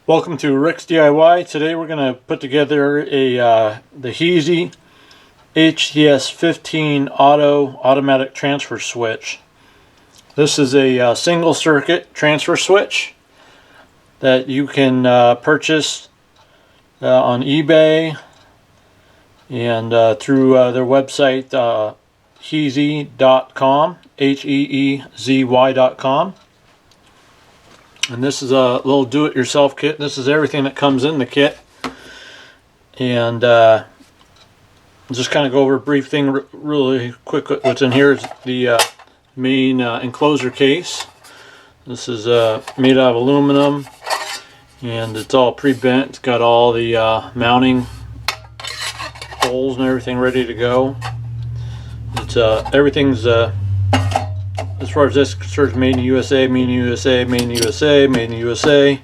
Welcome to Rick's DIY. Today we're going to put together the Heezy HTS15 automatic transfer switch. This is a single circuit transfer switch that you can purchase on eBay and through their website Heezy.com, Heezy.com. And this is a little do-it-yourself kit. This is everything that comes in the kit. And just kind of go over a brief thing really quick. What's in here is the main enclosure case. This is made out of aluminum, and it's all pre-bent. It's got all the mounting holes and everything ready to go. It's everything's as far as this is concerned, made in the USA, made in the USA, made in the USA, made in the USA,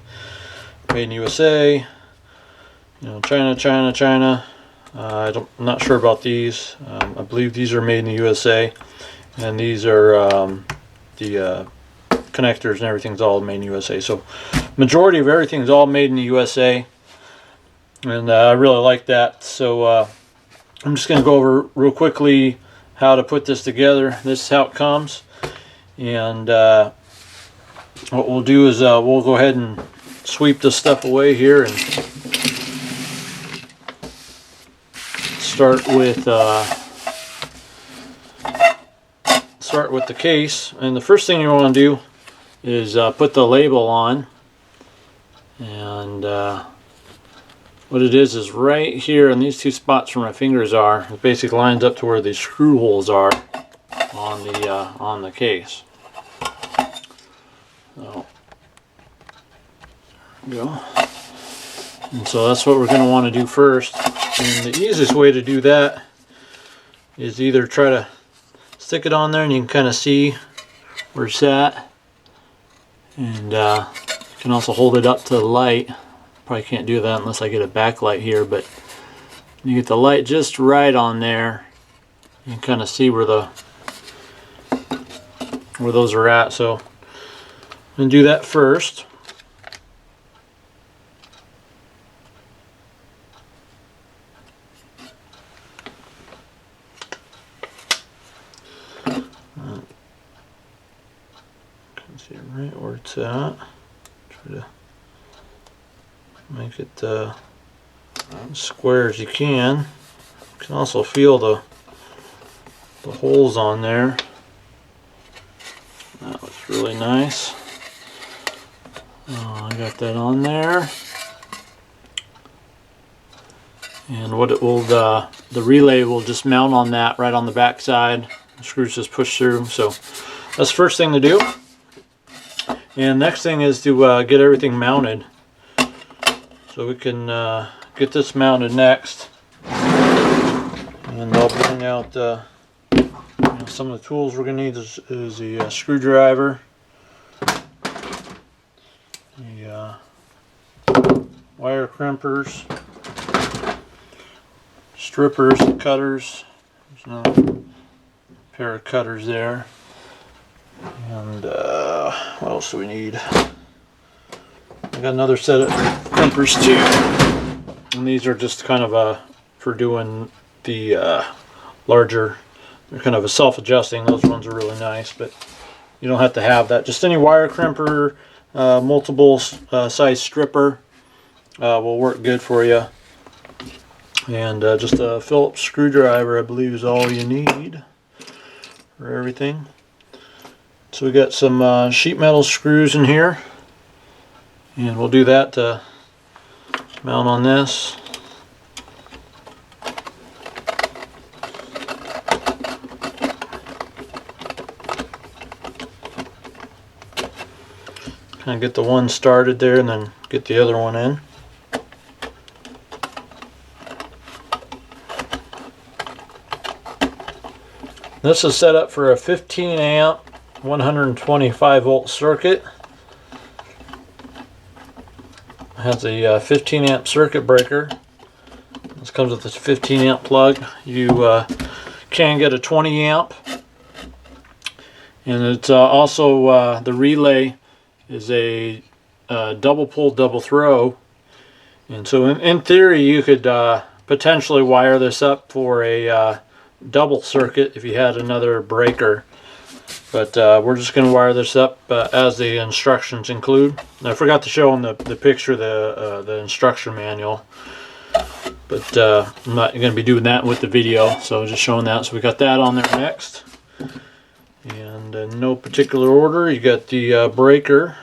made in the USA. You know, China, China, China. I'm not sure about these. I believe these are made in the USA, and these are the connectors and everything's all made in the USA. So, majority of everything's all made in the USA, and I really like that. So, I'm just going to go over real quickly how to put this together. This is how it comes. And what we'll do is we'll go ahead and sweep this stuff away here and start with the case. And the first thing you want to do is put the label on. And what it is right here in these two spots where my fingers are, it basically lines up to where the screw holes are on the case. So, there we go. And so that's what we're going to want to do first. And the easiest way to do that is either try to stick it on there and you can kind of see where it's at. And you can also hold it up to the light. Probably can't do that unless I get a backlight here, but you get the light just right on there. You can kind of see where those are at. So I'm going to do that first. Can see right where it's at. Try to make it as square as you can. You can also feel the holes on there. That looks really nice. I got that on there. And what it will, the relay will just mount on that right on the back side. The screws just push through. So that's the first thing to do. And next thing is to get everything mounted. So we can get this mounted next. And I'll bring out some of the tools we're going to need is the screwdriver, the wire crimpers, strippers, cutters. There's another pair of cutters there. And what else do we need? I got another set of crimpers too. And these are just kind of for doing the larger. They're kind of a self-adjusting. Those ones are really nice, but you don't have to have that. Just any wire crimper, multiple size stripper will work good for you. And just a Phillips screwdriver, I believe, is all you need for everything. So we got some sheet metal screws in here, and we'll do that to mount on this. Kind of get the one started there and then get the other one in. This is set up for a 15 amp 125 volt circuit. It has a 15 amp circuit breaker. This comes with this 15 amp plug. You can get a 20 amp, and it's also the relay is a double pull, double throw. And so in theory you could potentially wire this up for a double circuit if you had another breaker. But we're just going to wire this up as the instructions include. And I forgot to show on the picture the instruction manual. But I'm not going to be doing that with the video, so just showing that. So we got that on there next. And in no particular order, you got the breaker.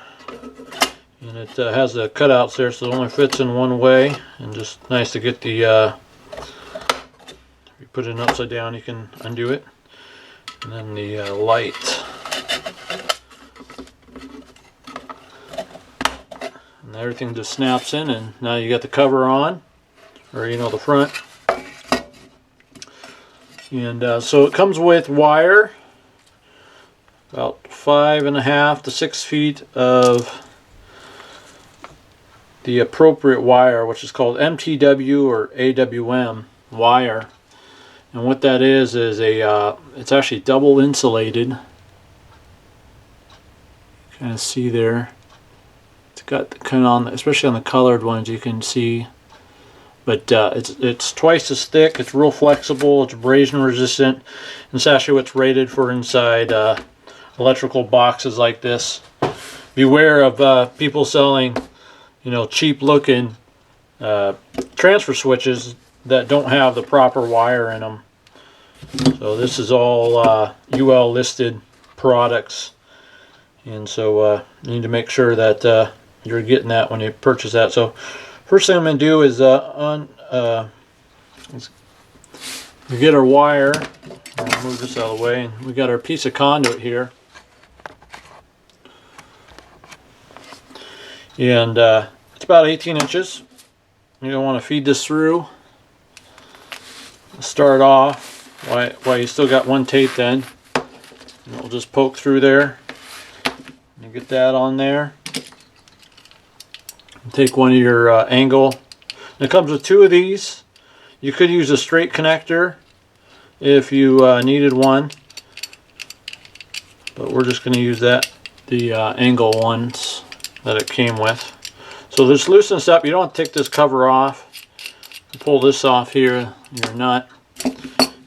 And it has the cutouts there, so it only fits in one way. And just nice to get the, if you put it upside down, you can undo it. And then the light. And everything just snaps in, and now you got the cover on. Or the front. And so it comes with wire, about 5.5 to 6 feet of the appropriate wire, which is called MTW or AWM wire. And what that is a it's actually double insulated. Kind of see there. It's got kind of on, especially on the colored ones, you can see. But it's twice as thick, it's real flexible, it's abrasion resistant, and it's actually what's rated for inside electrical boxes like this. Beware of people selling, cheap looking transfer switches that don't have the proper wire in them. So this is all UL listed products, and so you need to make sure that you're getting that when you purchase that. So first thing I'm going to do is we get our wire. I'll move this out of the way. And we got our piece of conduit here. And it's about 18 inches. You're going to want to feed this through. Start off while you still got one tape in. And it'll just poke through there. You get that on there. Take one of your angle. And it comes with two of these. You could use a straight connector if you needed one, but we're just going to use the angle ones that it came with. So just loosen this up. You don't have to take this cover off. Pull this off here, your nut. And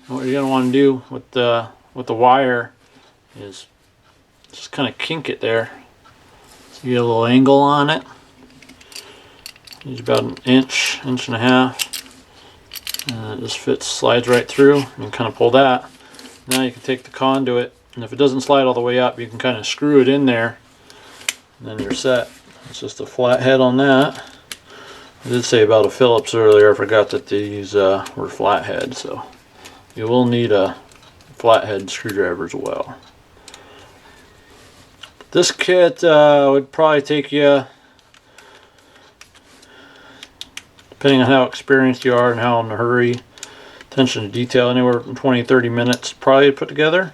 what you're going to want to do with the wire is just kind of kink it there, so you get a little angle on it. It's about an inch and a half. And it just fits, slides right through. You can kind of pull that. Now you can take the conduit, and if it doesn't slide all the way up, you can kind of screw it in there, and then you're set. It's just a flat head on that. I did say about a Phillips earlier. I forgot that these were flat heads, so you will need a flathead screwdriver as well. This kit would probably take you, depending on how experienced you are and how in a hurry, attention to detail, anywhere from 20-30 minutes probably to put together.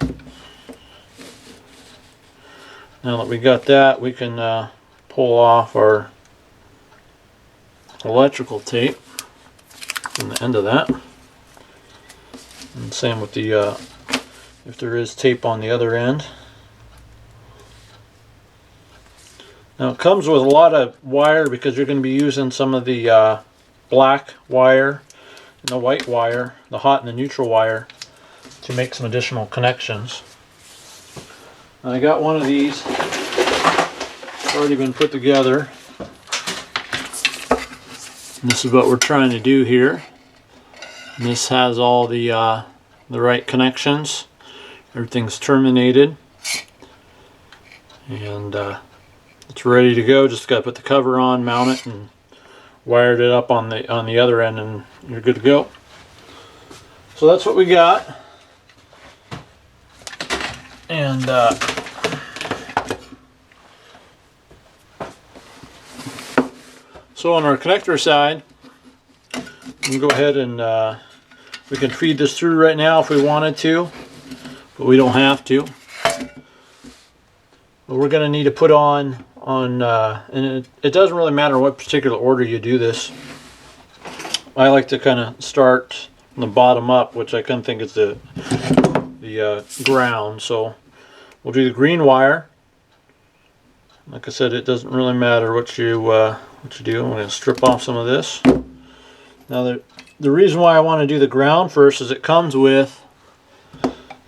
Now that we got that, we can pull off our electrical tape from the end of that. And same with the, if there is tape on the other end. Now it comes with a lot of wire because you're going to be using some of the black wire and the white wire, the hot and the neutral wire, to make some additional connections. And I got one of these. It's already been put together. And this is what we're trying to do here. And this has all the right connections. Everything's terminated, and it's ready to go. Just got to put the cover on, mount it, and wired it up on the other end, and you're good to go. So that's what we got. And so on our connector side, we can go ahead and we can feed this through right now if we wanted to, but we don't have to. But we're going to need to put on and it doesn't really matter what particular order you do this. I like to kind of start from the bottom up, which I kind of think is the ground. So we'll do the green wire, Like I said, it doesn't really matter what you do. I'm going to strip off some of this. Now the reason why I want to do the ground first is it comes with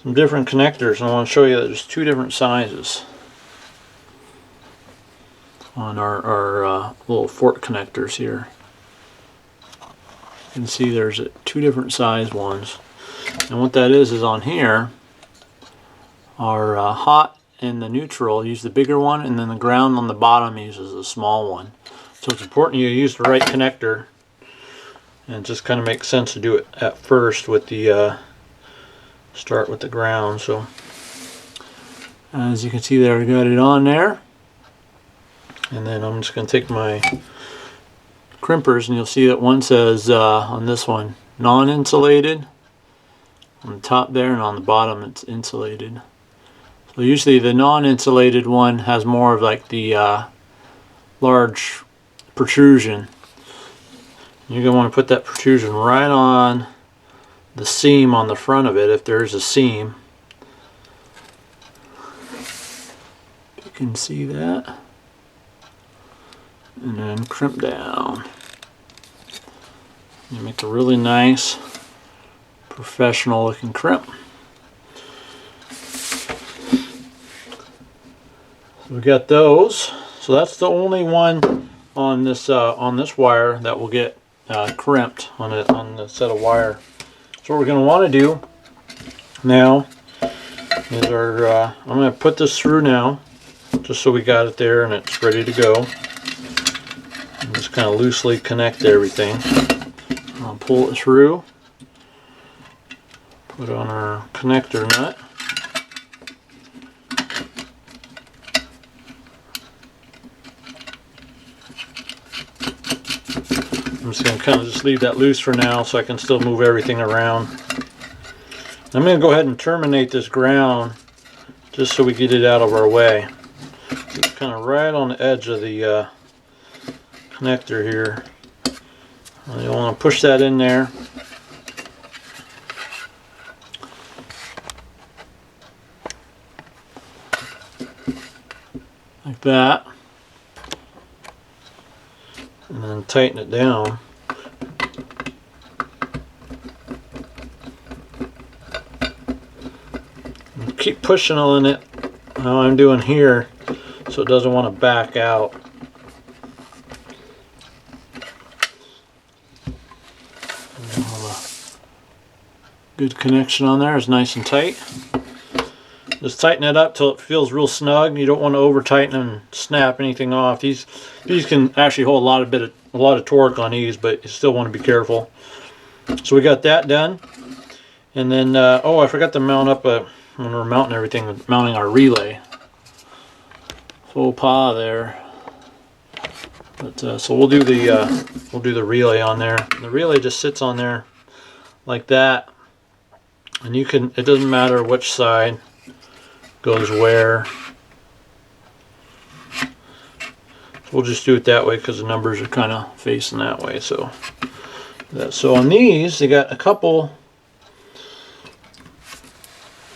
some different connectors, and I want to show you that there's two different sizes on our little fork connectors here. You can see there's two different size ones, and what that is on here, our hot and the neutral use the bigger one, and then the ground on the bottom uses the small one. So it's important you use the right connector, and it just kind of makes sense to do it at first with the start with the ground. So as you can see there, we got it on there, and then I'm just going to take my crimpers, and you'll see that one says on this one non-insulated on the top there, and on the bottom it's insulated. So usually the non-insulated one has more of like the large protrusion. You're going to want to put that protrusion right on the seam on the front of it, if there's a seam. You can see that. And then crimp down. You make a really nice, professional looking crimp. So we got those. So that's the only one on this wire that will get crimped on the set of wire. So what we're going to want to do now is I'm going to put this through now, just so we got it there and it's ready to go. And just kind of loosely connect everything. I'll pull it through, put on our connector nut. I'm just going to kind of just leave that loose for now so I can still move everything around. I'm going to go ahead and terminate this ground just so we get it out of our way. It's kind of right on the edge of the connector here. You'll want to push that in there. Like that. And then tighten it down. And keep pushing on it how I'm doing here so it doesn't want to back out. Good connection on there, is nice and tight. Just tighten it up till it feels real snug. You don't want to over tighten and snap anything off. These can actually hold a lot of torque on these, but you still want to be careful. So we got that done, and then oh, I forgot to mount up when we're mounting everything, mounting our relay. Faux pas there. But so we'll do the relay on there. The relay just sits on there like that, and it doesn't matter which side goes where. So we'll just do it that way because the numbers are kind of facing that way. So on these, they got a couple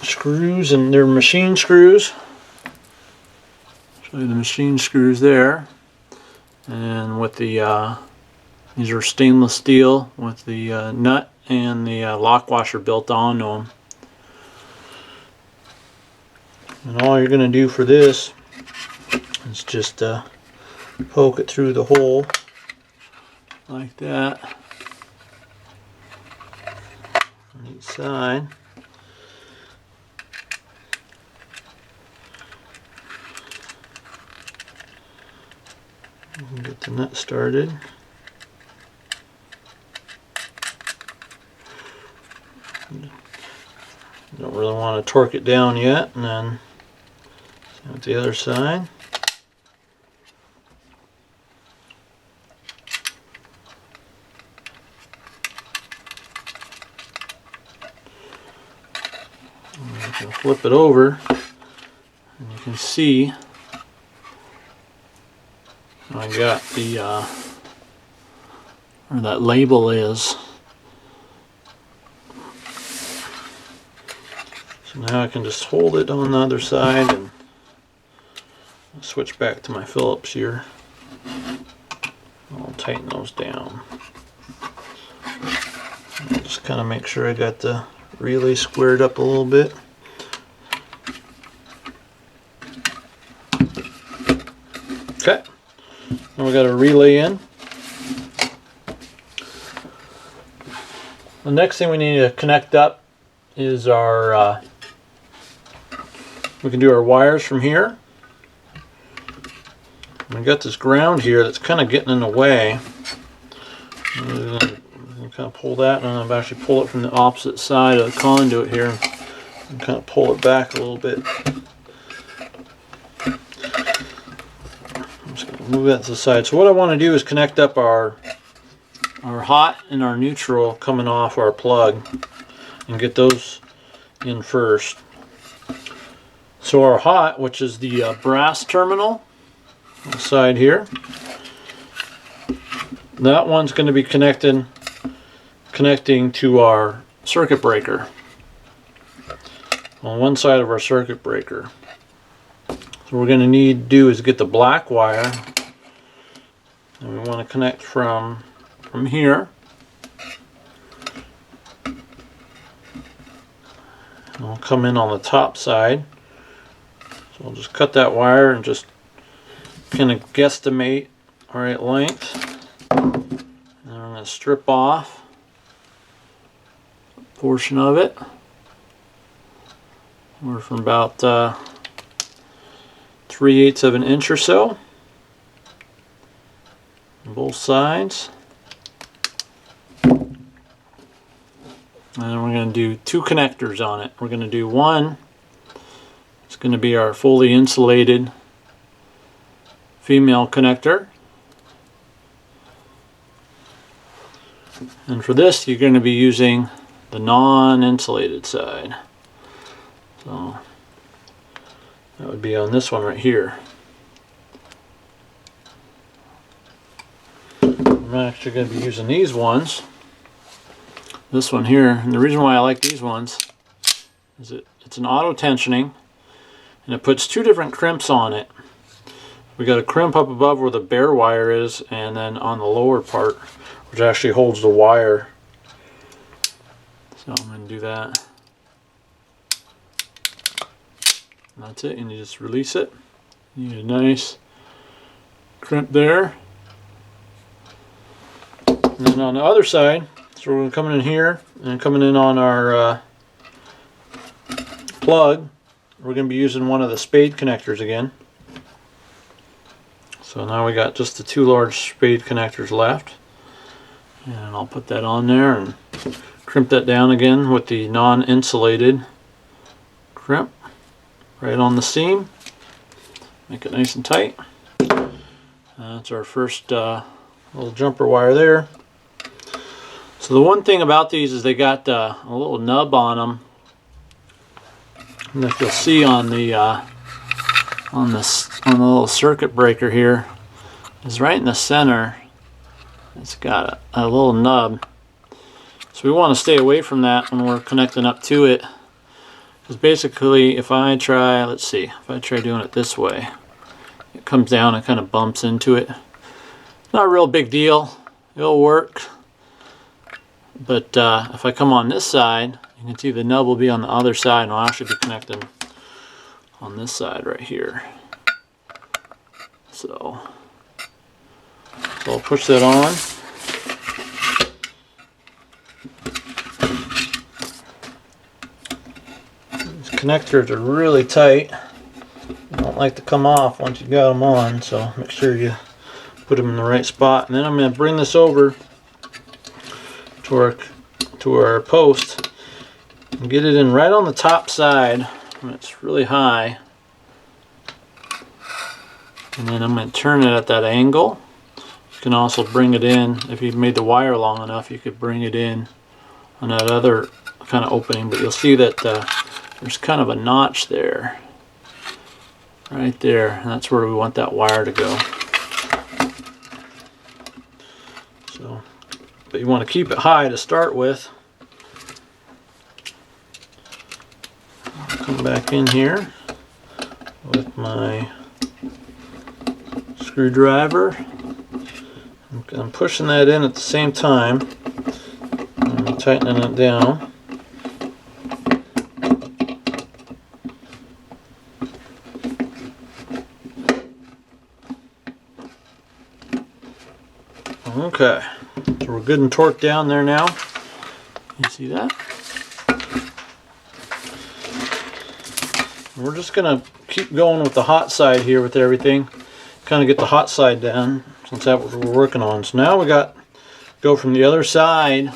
screws, and they're machine screws. Show you the machine screws there, and with the these are stainless steel with the nut and the lock washer built onto them. And all you're going to do for this is just poke it through the hole like that on each side. Get the nut started. Don't really want to torque it down yet, and then at the other side. And you can flip it over, and you can see I got the where that label is. So now I can just hold it on the other side and Switch back to my Phillips here. I'll tighten those down. I'll just kind of make sure I got the relay squared up a little bit. Okay, now we got a relay in. The next thing we need to connect up is our, we can do our wires from here. We got this ground here that's kind of getting in the way. I'm going to kind of pull that, and I'm actually pull it from the opposite side of the conduit here and kind of pull it back a little bit. I'm just going to move that to the side. So what I want to do is connect up our hot and our neutral coming off our plug and get those in first. So our hot, which is the brass terminal on the side here, that one's going to be connecting to our circuit breaker on one side of our circuit breaker. So what we're going to need to do is get the black wire, and we want to connect from here. And we'll come in on the top side. So we'll just cut that wire and just kind of guesstimate our right length. And I'm going to strip off a portion of it. We're from about 3/8 of an inch or so on both sides. And then we're going to do two connectors on it. We're going to do one, it's going to be our fully insulated female connector. And for this, you're going to be using the non-insulated side. So that would be on this one right here. I'm actually going to be using these ones. This one here, and the reason why I like these ones is it's an auto tensioning, and it puts two different crimps on it. We got a crimp up above where the bare wire is, and then on the lower part, which actually holds the wire. So I'm going to do that. And that's it, and you just release it. You get a nice crimp there. And then on the other side, so we're coming in here and coming in on our plug. We're going to be using one of the spade connectors again. So now we got just the two large spade connectors left. And I'll put that on there and crimp that down again with the non-insulated crimp right on the seam. Make it nice and tight. That's our first little jumper wire there. So the one thing about these is they got a little nub on them, and if you'll see on the little circuit breaker here, is right in the center. It's got a little nub. So we want to stay away from that when we're connecting up to it, because basically if I try, let's see, if I try doing it this way, it comes down and kind of bumps into it. Not a real big deal. It'll work. But if I come on this side, you can see the nub will be on the other side, and I'll actually be connecting on this side right here. So I'll push that on. These connectors are really tight. They don't like to come off once you got them on, so make sure you put them in the right spot. And then I'm going to bring this over to our post and get it in right on the top side when it's really high. And then I'm going to turn it at that angle. You can also bring it in, if you've made the wire long enough, you could bring it in on that other kind of opening, but you'll see that there's kind of a notch there. Right there, and that's where we want that wire to go. So, but you want to keep it high to start with. I'll come back in here with my screwdriver. I'm pushing that in at the same time. I'm tightening it down. Okay, so we're good and torqued down there now. You see that? And we're just going to keep going with the hot side here with everything. Kind of get the hot side down since that's what we're working on. So now we got go from the other side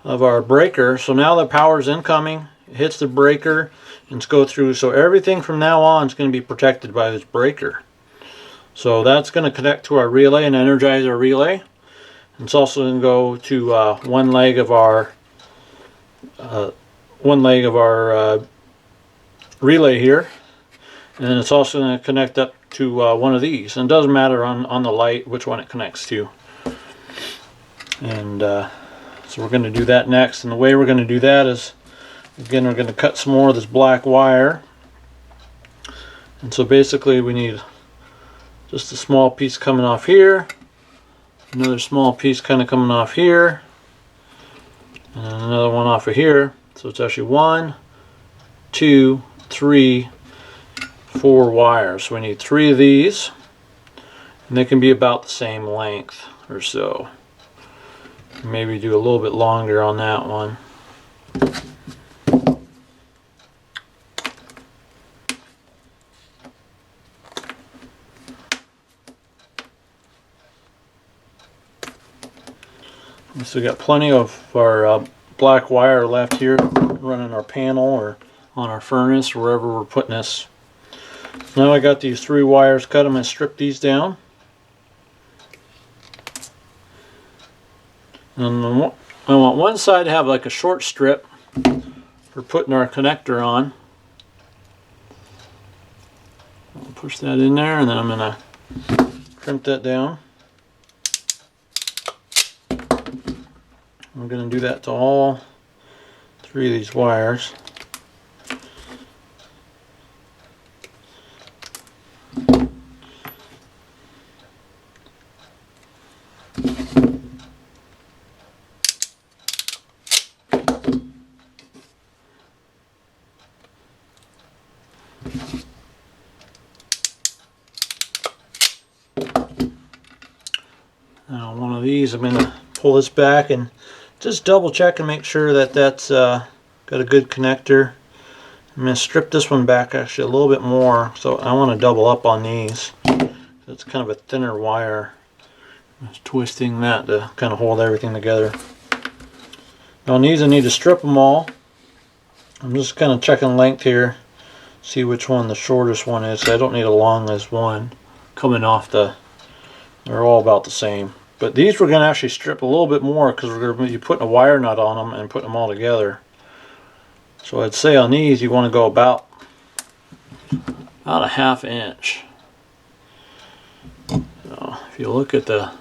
of our breaker. So now the power's incoming. It hits the breaker and it's go through. So everything from now on is going to be protected by this breaker. So that's going to connect to our relay and energize our relay. It's also going to go to one leg of our relay here, and then it's also going to connect up to one of these. And it doesn't matter on the light which one it connects to. And so we're going to do that next. And the way we're going to do that is, again, we're going to cut some more of this black wire. And so basically we need just a small piece coming off here, another small piece kind of coming off here, and another one off of here. So it's actually 1, 2, 3, 4 wires. So we need 3 of these, and they can be about the same length or so. Maybe do a little bit longer on that one. We still got plenty of our black wire left here running our panel or on our furnace or wherever we're putting this. Now I got these 3 wires cut. I'm going to strip these down. And I want one side to have like a short strip for putting our connector on. I'll push that in there, and then I'm going to crimp that down. I'm going to do that to all 3 of these wires. Now one of these, I'm going to pull this back and just double check and make sure that that's got a good connector. I'm going to strip this one back actually a little bit more, so I want to double up on these. It's kind of a thinner wire. I'm just twisting that to kind of hold everything together. Now on these I need to strip them all. I'm just kind of checking length here, see which one the shortest one is. I don't need a long as one coming off the, they're all about the same. But these we're going to actually strip a little bit more because we're going to be putting a wire nut on them and putting them all together. So I'd say on these you want to go about a 1/2 inch. So if you look at the,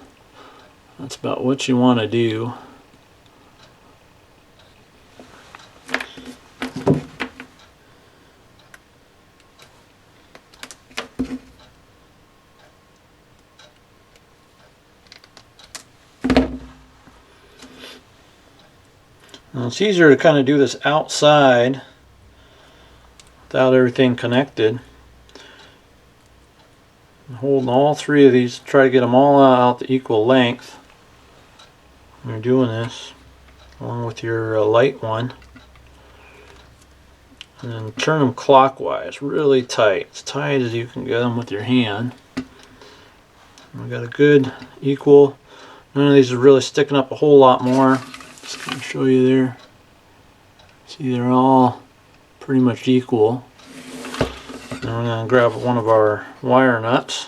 that's about what you want to do. Now it's easier to kind of do this outside without everything connected. Holding all 3 of these, try to get them all out to equal length when you're doing this, along with your light one. And then turn them clockwise, really tight, as tight as you can get them with your hand. We got a good equal. None of these are really sticking up a whole lot more. Just going to show you there. See, they're all pretty much equal. Now we're going to grab one of our wire nuts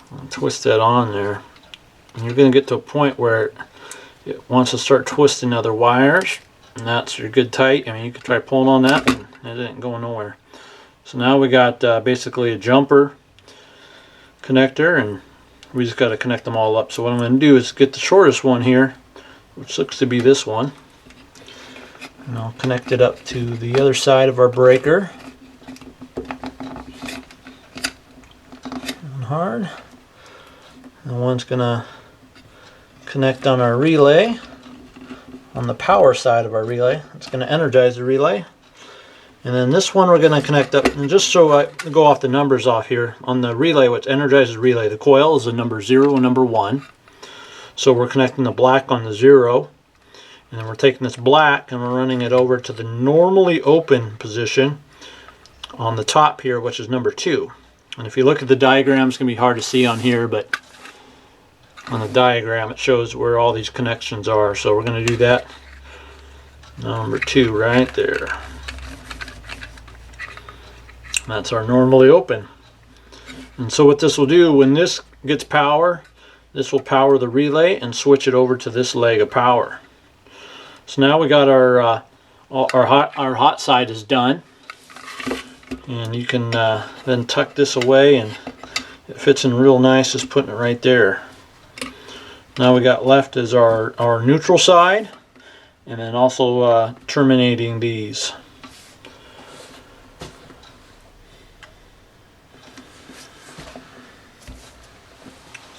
and twist that on there. And you're going to get to a point where it wants to start twisting other wires, and that's your good tight. I mean, you could try pulling on that and it ain't going nowhere. So now we got basically a jumper connector, and we just got to connect them all up. So what I'm going to do is get the shortest one here, which looks to be this one, and I'll connect it up to the other side of our breaker. hard. And one's gonna connect on our relay, on the power side of our relay. It's gonna energize the relay. And then this one we're gonna connect up, and just so I go off the numbers off here, on the relay, which energizes the relay, the coil is the number 0 and number 1. So we're connecting the black on the 0, and then we're taking this black and we're running it over to the normally open position on the top here, which is number 2. And if you look at the diagram, it's going to be hard to see on here, but on the diagram it shows where all these connections are. So we're going to do that. Number 2 right there. That's our normally open. And so what this will do, when this gets power, this will power the relay and switch it over to this leg of power. So now we got our hot side is done. And you can then tuck this away, and it fits in real nice, just putting it right there. Now we got left is our neutral side, and then also terminating these.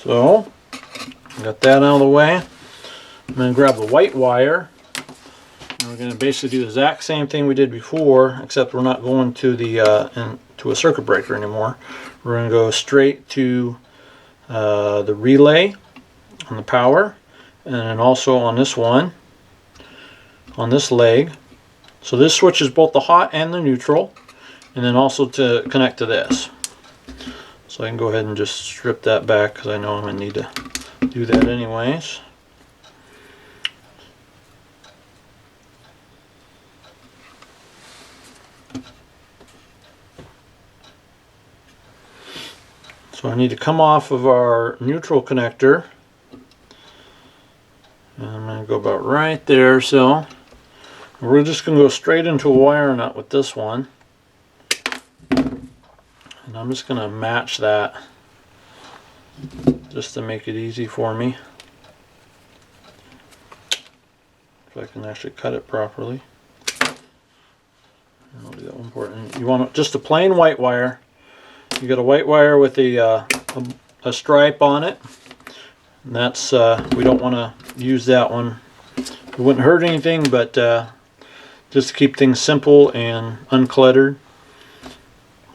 So, got that out of the way. I'm going to grab the white wire. And we're going to basically do the exact same thing we did before, except we're not going to the to a circuit breaker anymore. We're going to go straight to the relay on the power, and then also on this one, on this leg. So this switches both the hot and the neutral, and then also to connect to this. So I can go ahead and just strip that back because I know I'm going to need to do that anyways. So I need to come off of our neutral connector, and I'm going to go about right there. So we're just going to go straight into a wire nut with this one, and I'm just going to match that just to make it easy for me, if I can actually cut it properly. And I'll do that one part. And you want just a plain white wire. You got a white wire with a stripe on it. And that's we don't want to use that one. It wouldn't hurt anything, but just to keep things simple and uncluttered,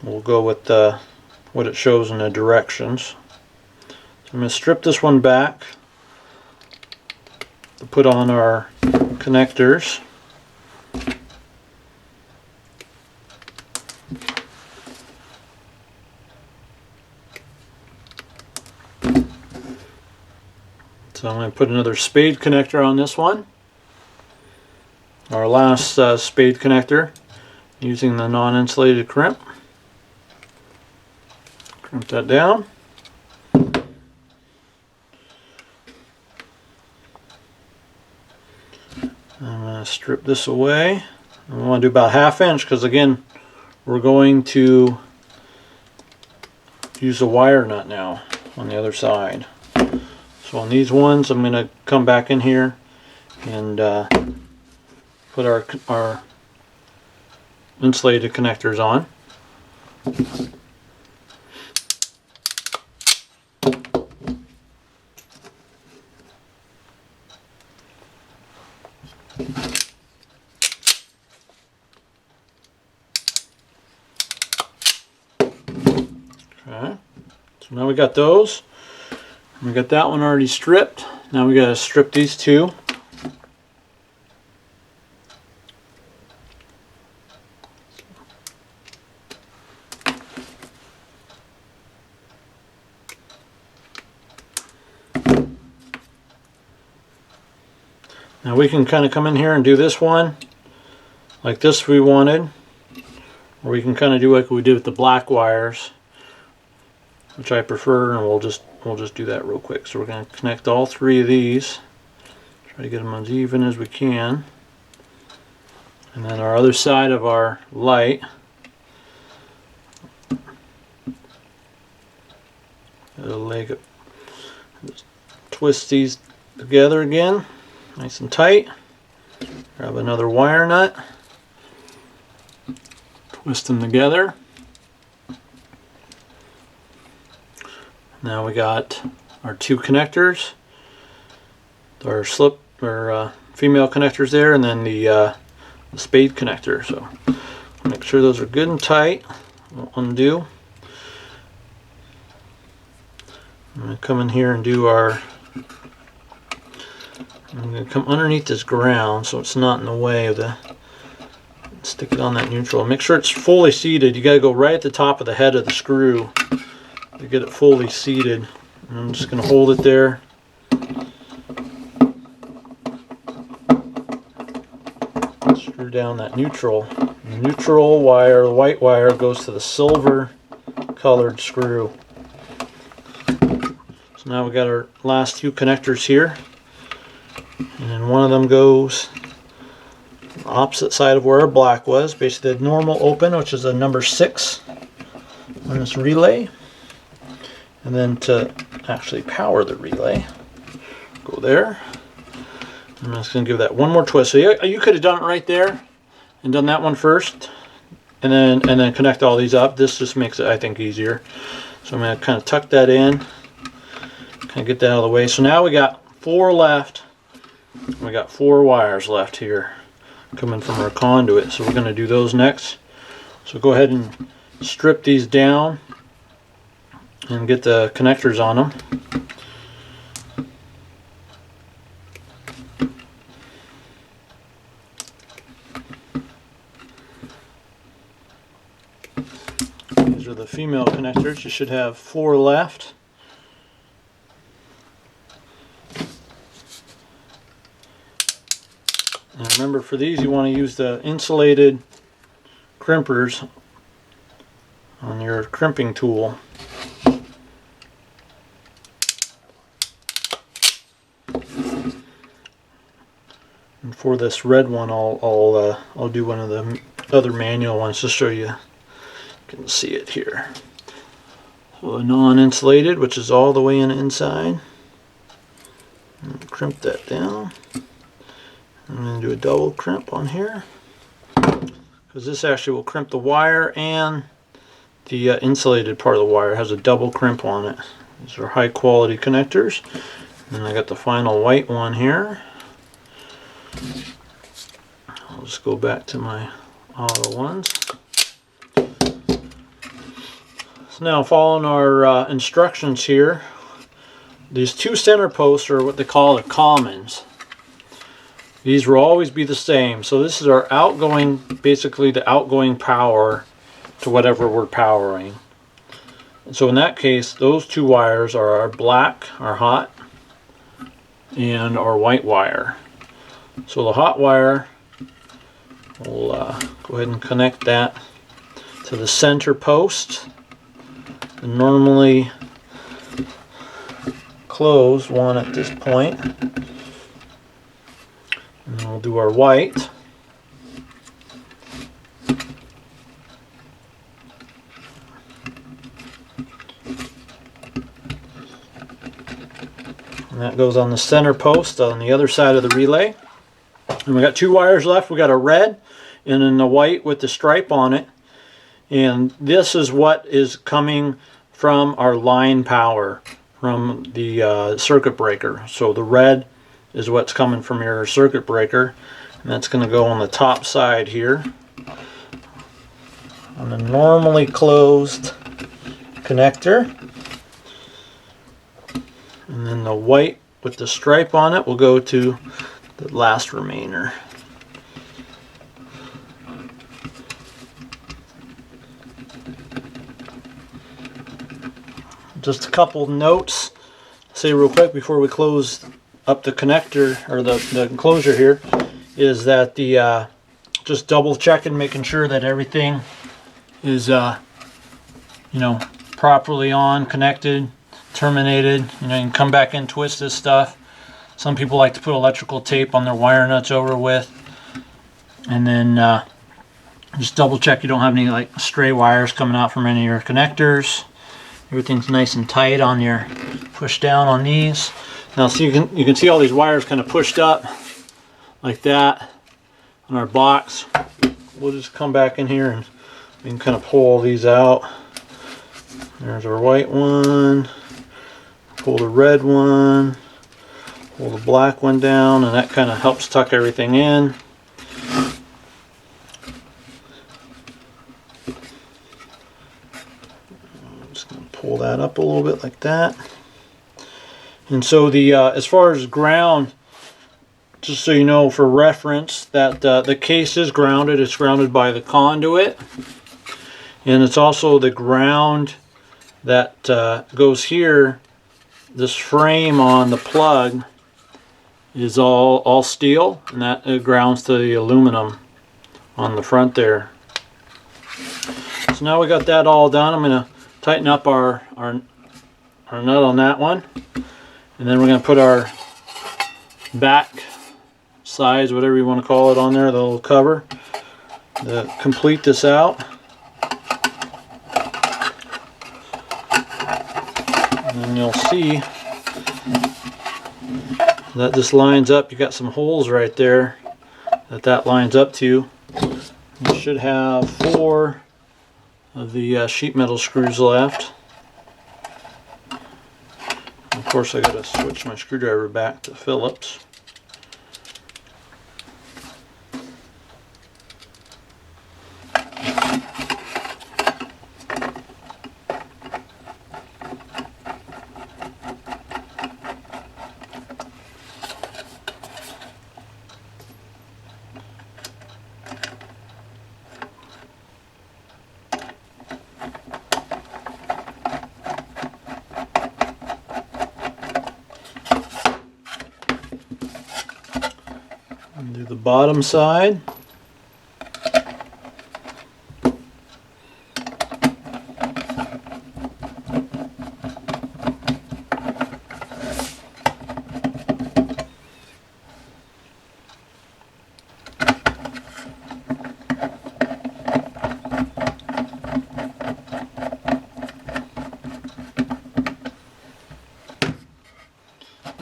we'll go with what it shows in the directions. So I'm going to strip this one back to put on our connectors. So I'm going to put another spade connector on this one. Our last spade connector, using the non-insulated crimp. Crimp that down. I'm going to strip this away. And we want to do about 1/2 inch because again we're going to use a wire nut now on the other side. So on these ones, I'm going to come back in here and put our insulated connectors on. Okay, so now we got those. We got that one already stripped. Now we got to strip these two. Now we can kind of come in here and do this one like this if we wanted, or we can kind of do like we did with the black wires, which I prefer, and we'll just do that real quick. So we're going to connect all 3 of these, try to get them as even as we can, and then our other side of our light, a leg, just twist these together again, nice and tight. Grab another wire nut, twist them together. Now we got our two connectors, our slip or female connectors there, and then the spade connector. So make sure those are good and tight. We'll undo. I'm going to come in here and do our, I'm going to come underneath this ground so it's not in the way of the, stick it on that neutral. Make sure it's fully seated. You got to go right at the top of the head of the screw to get it fully seated. And I'm just going to hold it there. Screw down that neutral. The neutral wire, the white wire, goes to the silver colored screw. So now we got our last two connectors here, and then one of them goes on the opposite side of where our black was, basically the normal open, which is a number 6 on this relay. And then to actually power the relay, go there. I'm just going to give that one more twist. So you could have done it right there and done that one first, and then connect all these up. This just makes it, I think, easier. So I'm going to kind of tuck that in, kind of get that out of the way. So now we got 4 left. We got 4 wires left here coming from our conduit. So we're going to do those next. So go ahead and strip these down and get the connectors on them. These are the female connectors. You should have 4 left. And remember, for these you want to use the insulated crimpers on your crimping tool. And for this red one, I'll do one of the other manual ones to show you. You can see it here. So a non-insulated, which is all the way in the inside. And crimp that down. I'm going to do a double crimp on here, because this actually will crimp the wire, and the insulated part of the wire has a double crimp on it. These are high quality connectors. And I got the final white one here. I'll just go back to my auto ones. So now, following our instructions here, these 2 center posts are what they call the commons. These will always be the same. So this is our outgoing, basically the outgoing power to whatever we're powering. And so in that case, those 2 wires are our black, our hot, and our white wire. So the hot wire, we'll go ahead and connect that to the center post. And normally close one at this point. And then we'll do our white. And that goes on the center post on the other side of the relay. And we got 2 wires left. We got a red and then the white with the stripe on it. And this is what is coming from our line power from the circuit breaker. So the red is what's coming from your circuit breaker, and that's going to go on the top side here on the normally closed connector. And then the white with the stripe on it will go to the last remainer. Just a couple notes, say real quick before we close up the connector or the enclosure here, is that the just double checking, making sure that everything is properly on, connected, terminated. You can come back and twist this stuff. Some people like to put electrical tape on their wire nuts over with, and then just double check you don't have any like stray wires coming out from any of your connectors. Everything's nice and tight on your push down on these. Now, so you can see all these wires kind of pushed up like that on our box. We'll just come back in here and we can kind of pull these out. There's our white one. pull the red one, pull the black one down, and that kind of helps tuck everything in. I'm just going to pull that up a little bit like that. And so the as far as ground, just so you know for reference, that the case is grounded. It's grounded by the conduit, and it's also the ground that goes here. This frame on the plug is all steel, and that grounds to the aluminum on the front there. So now we got that all done. I'm going to tighten up our nut on that one, and then we're going to put our back sides, whatever you want to call it, on there, the little cover, to complete this out. And then you'll see that this lines up. You got some holes right there that lines up to. You should have 4 of the sheet metal screws left. Of course, I got to switch my screwdriver back to Phillips. Do the bottom side.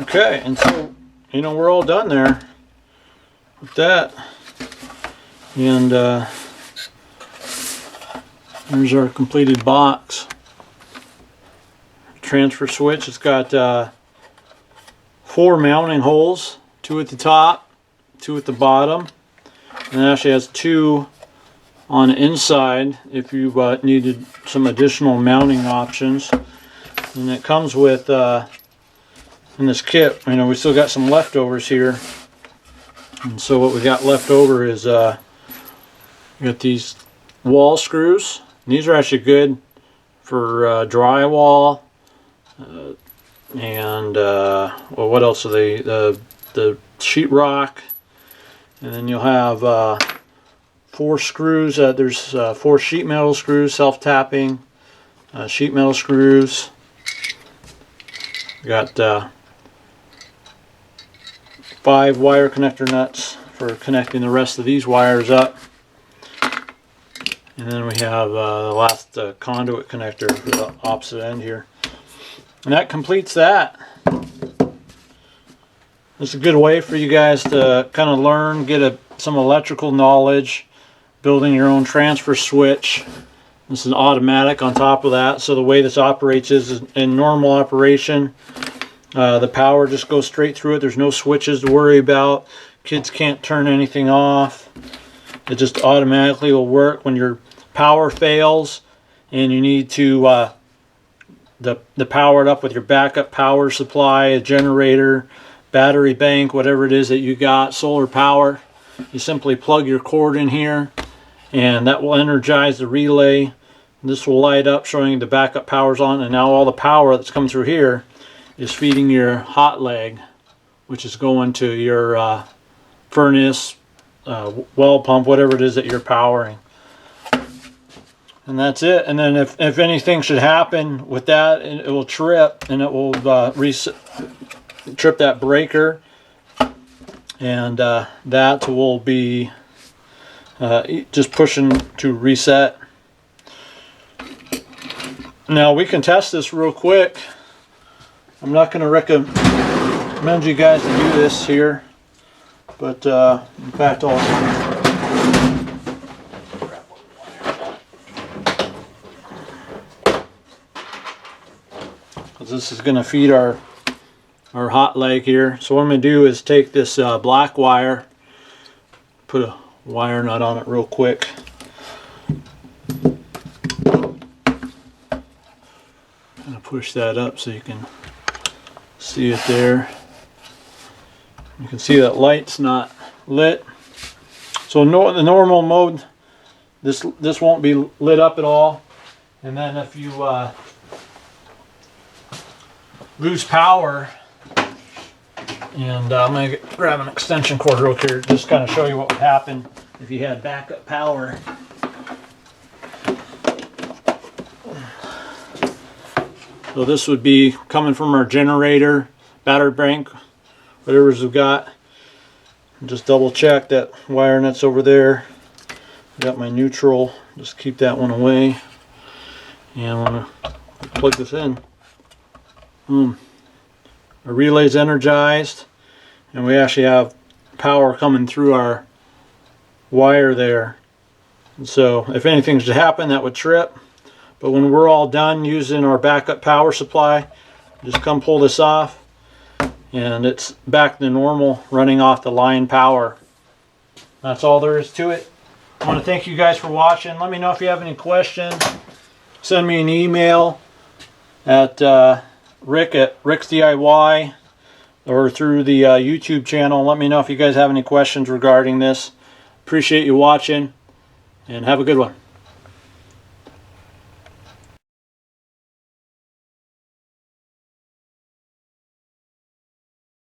Okay, and so, you know, we're all done there with that. And there's our completed box. Transfer switch. It's got 4 mounting holes, 2 at the top, 2 at the bottom, and it actually has 2 on the inside if you needed some additional mounting options. And it comes with in this kit, you know, we still got some leftovers here. And so what we got left over is we got these wall screws. And these are actually good for drywall and well, what else are they? The sheetrock, and then you'll have 4 screws. There's 4 sheet metal screws, self-tapping sheet metal screws. We got 5 wire connector nuts for connecting the rest of these wires up. And then we have the last conduit connector for the opposite end here. And that completes that. It's a good way for you guys to kind of learn, get some electrical knowledge, building your own transfer switch. This is automatic on top of that, so the way this operates is in normal operation. The power just goes straight through it. There's no switches to worry about. Kids can't turn anything off. It just automatically will work when your power fails and you need to power it up with your backup power supply, a generator, battery bank, whatever it is that you got, solar power. You simply plug your cord in here and that will energize the relay. This will light up showing the backup power's on, and now all the power that's come through here is feeding your hot leg, which is going to your furnace, well pump, whatever it is that you're powering. And that's it. And then if anything should happen with that, it will trip, and it will trip that breaker, and that will be just pushing to reset. Now we can test this real quick. I'm not going to recommend you guys to do this here, but in fact because this is going to feed our hot leg here. So what I'm going to do is take this black wire, put a wire nut on it real quick. Kind of push that up so you can see it there. You can see that light's not lit. So the normal mode, this won't be lit up at all. And then if you lose power, and I'm going to grab an extension cord real quick, just kind of show you what would happen if you had backup power. So this would be coming from our generator, battery bank, whatever we've got. Just double check that wire nut's over there. Got my neutral, just keep that one away. And I'm going to plug this in. Our relay's energized, and we actually have power coming through our wire there. And so if anything should happen, that would trip. But when we're all done using our backup power supply, just come pull this off, and it's back to normal, running off the line power. That's all there is to it. I want to thank you guys for watching. Let me know if you have any questions. Send me an email at RicksDIY or through the YouTube channel. Let me know if you guys have any questions regarding this. Appreciate you watching, and have a good one.